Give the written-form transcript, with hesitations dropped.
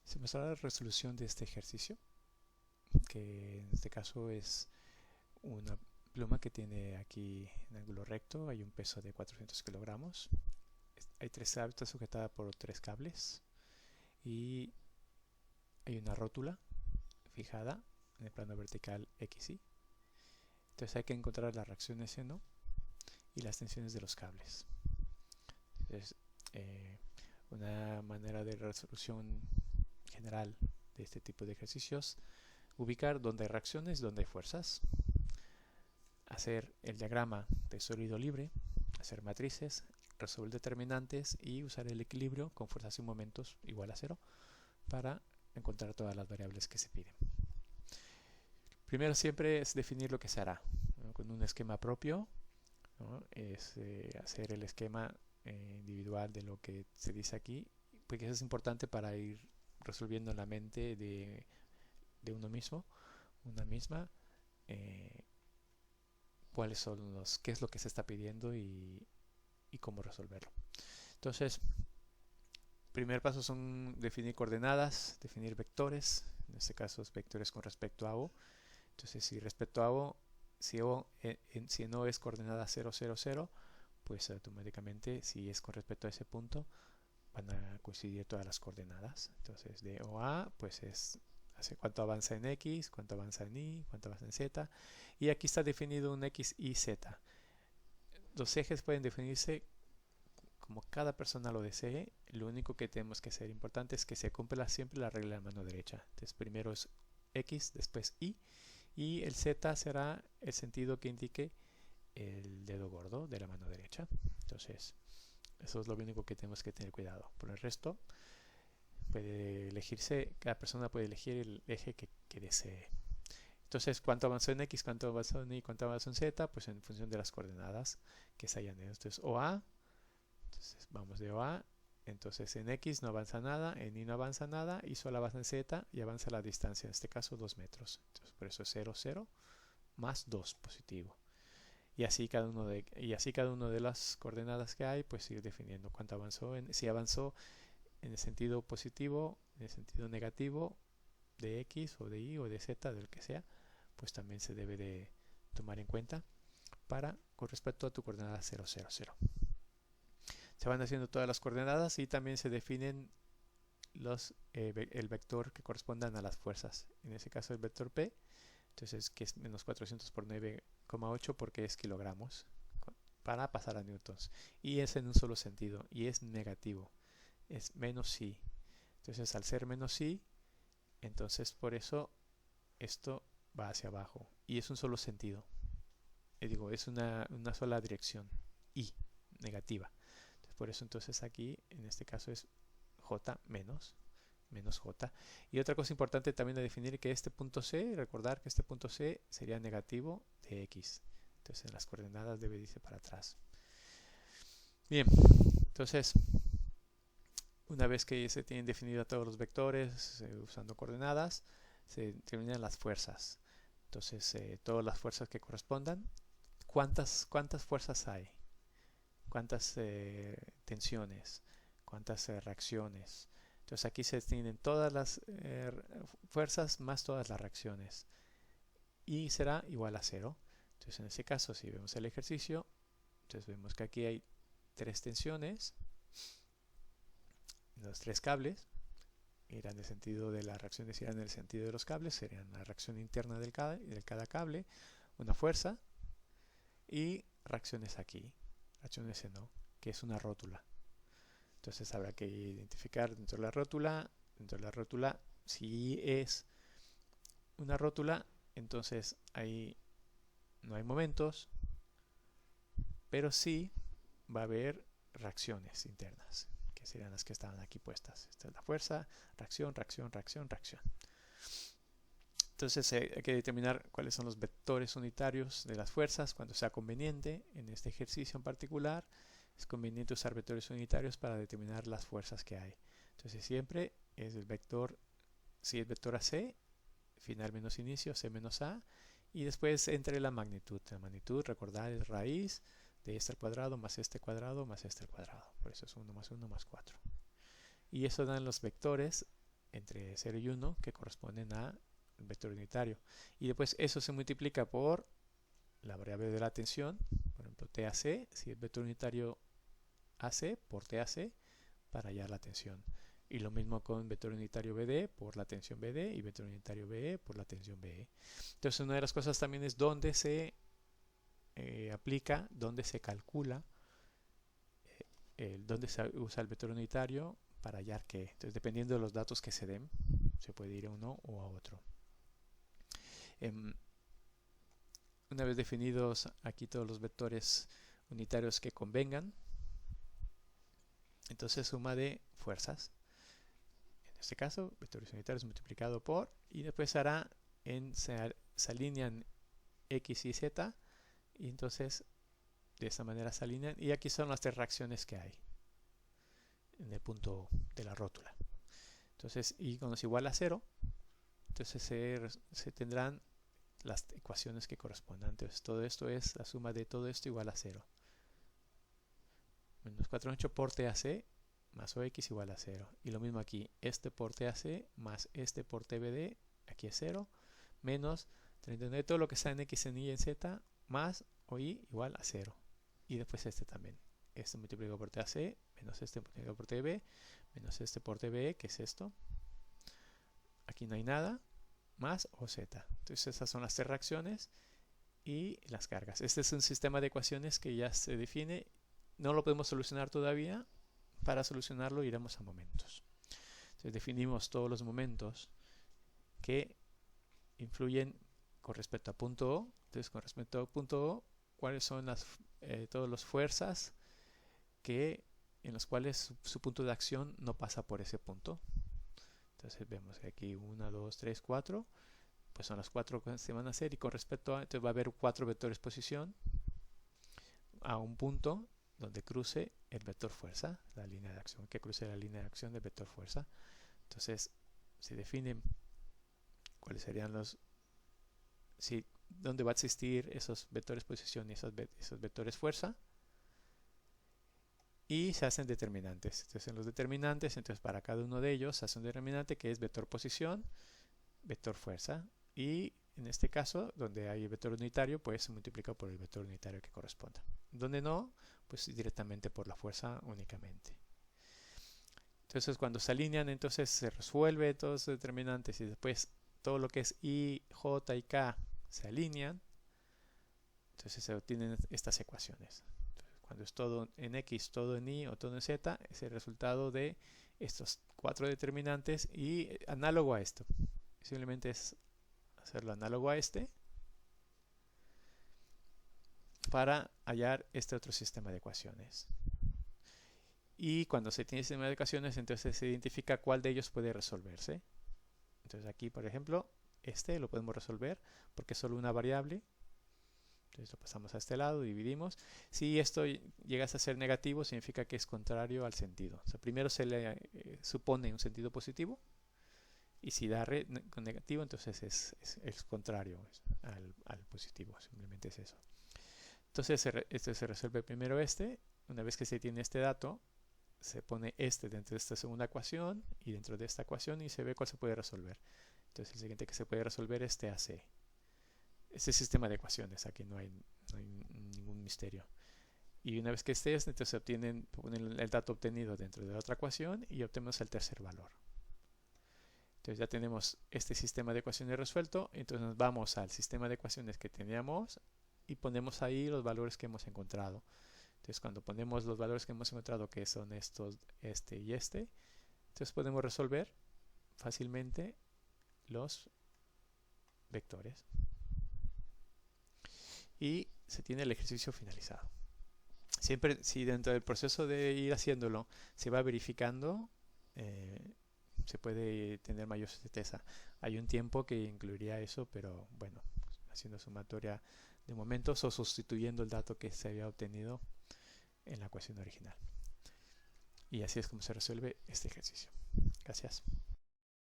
Se mostrará la resolución de este ejercicio, que en este caso es una pluma que tiene aquí en ángulo recto, hay un peso de 400 kilogramos, hay está sujetada por 3 cables y hay una rótula fijada en el plano vertical XY. Entonces hay que encontrar las reacciones seno y las tensiones de los cables. Entonces, una manera de resolución general de este tipo de ejercicios: ubicar dónde hay reacciones, dónde hay fuerzas, hacer el diagrama de sólido libre, hacer matrices, resolver determinantes y usar el equilibrio con fuerzas y momentos igual a 0 para encontrar todas las variables que se piden. Primero siempre es definir lo que se hará, ¿no? Con un esquema propio, ¿no? Es hacer el esquema individual de lo que se dice aquí, porque eso es importante para ir resolviendo en la mente de uno mismo, una misma, cuáles son qué es lo que se está pidiendo y cómo resolverlo. Entonces, primer paso son definir coordenadas, definir vectores, en este caso es vectores con respecto a O. Entonces, si respecto a O, si no es coordenada 0, 0, 0, pues automáticamente, si es con respecto a ese punto, van a coincidir todas las coordenadas. Entonces, de O a, pues es cuánto avanza en X, cuánto avanza en Y, cuánto avanza en Z. Y aquí está definido un X, Y, Z. Los ejes pueden definirse como cada persona lo desee. Lo único que tenemos que ser importante es que se cumpla siempre la regla de la mano derecha. Entonces, primero es X, después Y. Y el Z será el sentido que indique el dedo gordo de la mano derecha. Entonces, eso es lo único que tenemos que tener cuidado. Por el resto, puede elegirse, cada persona puede elegir el eje que desee. Entonces, ¿cuánto avanzó en X, cuánto avanzó en Y, cuánto avanzó en Z? Pues en función de las coordenadas que se hayan. Entonces, OA, entonces vamos de OA, entonces en X no avanza nada, en Y no avanza nada, y solo avanza en Z y avanza la distancia, en este caso 2 metros. Entonces, por eso es 0, 0, más 2 positivo. Y así cada uno de las coordenadas que hay, pues ir definiendo cuánto avanzó, si avanzó en el sentido positivo, en el sentido negativo de X o de Y o de Z, del que sea, pues también se debe de tomar en cuenta con respecto a tu coordenada 0, 0, 0. Se van haciendo todas las coordenadas y también se definen el vector que correspondan a las fuerzas. En ese caso el vector P, entonces que es menos 400 por 9,8 porque es kilogramos, para pasar a newtons. Y es en un solo sentido y es negativo, es menos I. Entonces al ser menos I, entonces por eso esto va hacia abajo y es un solo sentido. Es una sola dirección, I, negativa. Entonces, por eso entonces aquí, en este caso es J menos J. Y otra cosa importante también de definir que este punto C, recordar que este punto C sería negativo de X. Entonces en las coordenadas debe irse para atrás. Bien, entonces una vez que se tienen definido todos los vectores usando coordenadas, se determinan las fuerzas. Entonces todas las fuerzas que correspondan. ¿Cuántas fuerzas hay? ¿Cuántas tensiones? ¿Cuántas reacciones? Entonces aquí se tienen todas las fuerzas más todas las reacciones. Y será igual a 0. Entonces en este caso, si vemos el ejercicio, entonces vemos que aquí hay 3 tensiones. Los 3 cables irán en el sentido de las reacciones, irán en el sentido de los cables, serían la reacción interna de cada cable, una fuerza y reacciones aquí, reacciones en O, que es una rótula. Entonces habrá que identificar dentro de la rótula, si es una rótula, entonces ahí no hay momentos, pero sí va a haber reacciones internas, que serían las que estaban aquí puestas. Esta es la fuerza, reacción, reacción, reacción, reacción. Entonces hay que determinar cuáles son los vectores unitarios de las fuerzas cuando sea conveniente. En este ejercicio en particular es conveniente usar vectores unitarios para determinar las fuerzas que hay. Entonces siempre es el vector, si es vector AC, final menos inicio, C menos A, y después entre la magnitud. La magnitud, recordad, es raíz de este al cuadrado más este cuadrado más este al cuadrado. Por eso es 1 más 1 más 4. Y eso dan los vectores entre 0 y 1 que corresponden al vector unitario. Y después eso se multiplica por la variable de la tensión, por ejemplo TAC, si es vector unitario AC por TAC para hallar la tensión. Y lo mismo con vector unitario BD por la tensión BD y vector unitario BE por la tensión BE. Entonces una de las cosas también es dónde se aplica, dónde se calcula, dónde se usa el vector unitario para hallar qué. Entonces dependiendo de los datos que se den, se puede ir a uno o a otro. Una vez definidos aquí todos los vectores unitarios que convengan, entonces suma de fuerzas. En este caso, vectores unitarios multiplicado por, y después hará se alinean X y Z, y entonces de esta manera se alinean, y aquí son las 3 reacciones que hay en el punto de la rótula. Entonces, y cuando es igual a 0, entonces se tendrán las ecuaciones que correspondan. Entonces todo esto es la suma de todo esto igual a 0. Menos 4,8 por TAC más OX igual a 0. Y lo mismo aquí, este por TAC más este por TBD, aquí es 0, menos 39, todo lo que está en X, en Y, en Z, más OY igual a 0. Y después este también. Este multiplicado por TAC, menos este multiplicado por TB, menos este por TBE, que es esto. Aquí no hay nada, más OZ. Entonces esas son las 3 reacciones y las cargas. Este es un sistema de ecuaciones que ya se define. No lo podemos solucionar todavía. Para solucionarlo iremos a momentos. Entonces definimos todos los momentos que influyen con respecto a punto O. Entonces con respecto a punto O, cuáles son todas las fuerzas en las cuales su punto de acción no pasa por ese punto. Entonces vemos que aquí 1, 2, 3, 4. Pues son las 4 que se van a hacer, y con respecto a, entonces va a haber 4 vectores posición a un punto donde cruce el vector fuerza, la línea de acción, que cruce la línea de acción del vector fuerza. Entonces se definen cuáles serían dónde va a existir esos vectores posición y esos vectores fuerza, y se hacen determinantes. Entonces en los determinantes, entonces para cada uno de ellos se hace un determinante que es vector posición, vector fuerza, y en este caso donde hay vector unitario, pues se multiplica por el vector unitario que corresponda. Donde no, pues directamente por la fuerza únicamente. Entonces cuando se alinean, entonces se resuelve todos los determinantes, y después todo lo que es I, J y K se alinean. Entonces se obtienen estas ecuaciones. Entonces, cuando es todo en X, todo en Y o todo en Z, es el resultado de estos 4 determinantes, y análogo a esto. Simplemente es hacerlo análogo a este para hallar este otro sistema de ecuaciones. Y cuando se tiene sistema de ecuaciones, entonces se identifica cuál de ellos puede resolverse. Entonces aquí, por ejemplo, este lo podemos resolver porque es solo una variable. Entonces lo pasamos a este lado, dividimos. Si esto llegase a ser negativo, significa que es contrario al sentido. O sea, primero se le supone un sentido positivo, y si da negativo, entonces es contrario al positivo. Simplemente es eso. Entonces se resuelve primero este. Una vez que se tiene este dato, se pone este dentro de esta segunda ecuación y dentro de esta ecuación, y se ve cuál se puede resolver. Entonces el siguiente que se puede resolver es TAC. Este sistema de ecuaciones, aquí no hay ningún misterio. Y una vez que esté, entonces se obtiene el dato obtenido dentro de la otra ecuación, y obtenemos el tercer valor. Entonces ya tenemos este sistema de ecuaciones resuelto. Entonces nos vamos al sistema de ecuaciones que teníamos y ponemos ahí los valores que hemos encontrado. Entonces cuando ponemos los valores que hemos encontrado, que son estos, este y este, entonces podemos resolver fácilmente los vectores. Y se tiene el ejercicio finalizado. Siempre, si dentro del proceso de ir haciéndolo se va verificando, se puede tener mayor certeza. Hay un tiempo que incluiría eso, pero bueno, haciendo sumatoria de momentos o sustituyendo el dato que se había obtenido en la ecuación original. Y así es como se resuelve este ejercicio. Gracias.